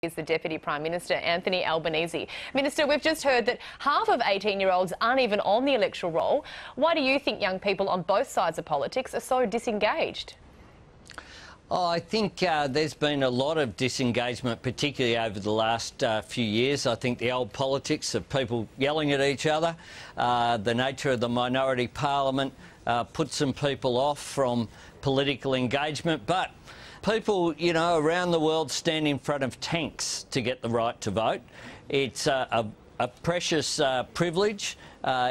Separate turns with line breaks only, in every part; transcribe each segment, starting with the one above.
Is the Deputy Prime Minister, Anthony Albanese. Minister, we've just heard that half of 18-year-olds aren't even on the electoral roll. Why do you think young people on both sides of politics are so disengaged?
Oh, I think there's been a lot of disengagement, particularly over the last few years. I think the old politics of people yelling at each other, the nature of the minority parliament put some people off from political engagement. But people, you know, around the world stand in front of tanks to get the right to vote. It's a precious privilege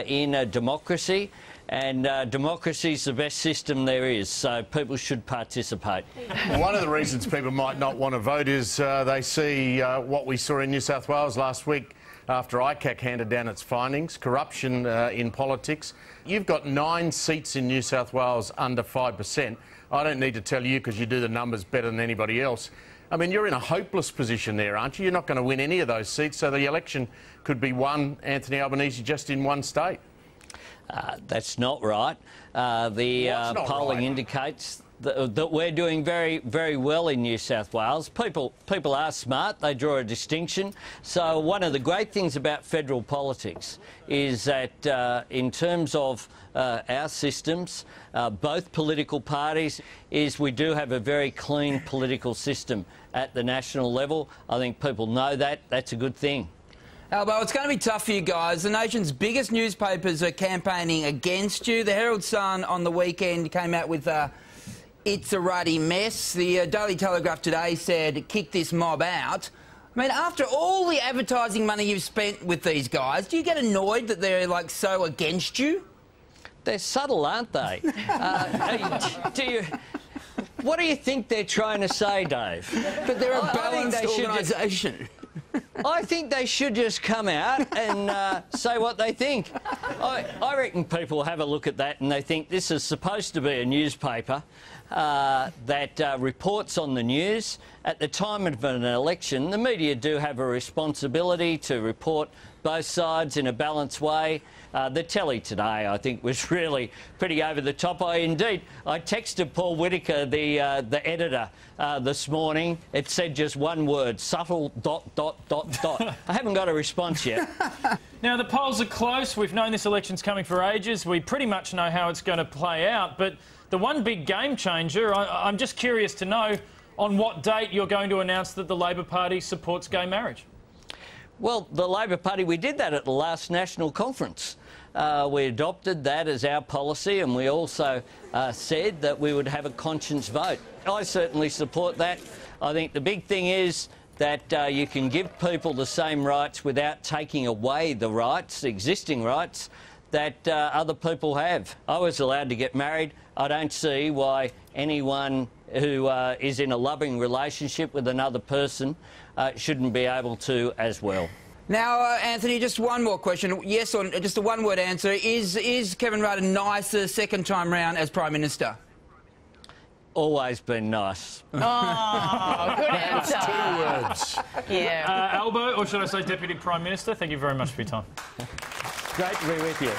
in a democracy. And democracy's the best system there is, so people should participate.
One of the reasons people might not want to vote is they see what we saw in New South Wales last week after ICAC handed down its findings, corruption in politics. You've got 9 seats in New South Wales under 5%. I don't need to tell you because you do the numbers better than anybody else. I mean, you're in a hopeless position there, aren't you? You're not going to win any of those seats, so the election could be won, Anthony Albanese, just in one state.
That's not right. The polling indicates that we're doing very, very well in New South Wales. People are smart. They draw a distinction. So one of the great things about federal politics is that in terms of our systems, both political parties, is we do have a very clean political system at the national level. I think people know that. That's a good thing.
Albo, it's going to be tough for you guys. The nation's biggest newspapers are campaigning against you. The Herald Sun on the weekend came out with it's a ruddy mess. The Daily Telegraph today said, kick this mob out. I mean, after all the advertising money you've spent with these guys, do you get annoyed that they're, like, so against you?
They're subtle, aren't they? What do you think they're trying to say, Dave?
But they're a balanced organisation.
I think they should just come out and say what they think. I reckon people have a look at that and they think this is supposed to be a newspaper that reports on the news. At the time of an election, the media do have a responsibility to report both sides in a balanced way. The telly today, I think, was really pretty over the top. I texted Paul Whittaker, the editor, this morning. It said just one word: subtle ... I haven't got a response yet.
Now, the polls are close. We've known this election's coming for ages. We pretty much know how it's going to play out. But the one big game changer, I'm just curious to know on what date you're going to announce that the Labor Party supports gay marriage.
Well, the Labor Party, we did that at the last national conference. We adopted that as our policy, and we also said that we would have a conscience vote. I certainly support that. I think the big thing is that you can give people the same rights without taking away the rights, the existing rights, that other people have. I was allowed to get married. I don't see why anyone who is in a loving relationship with another person shouldn't be able to as well.
Now, Anthony, just one more question. Yes or just a one-word answer. Is Kevin Rudd nicer second time round as Prime Minister?
Always been nice.
Oh, good answer.
2 words.
Yeah.
Albo, or should I say Deputy Prime Minister, thank you very much for your time.
Great to be with you.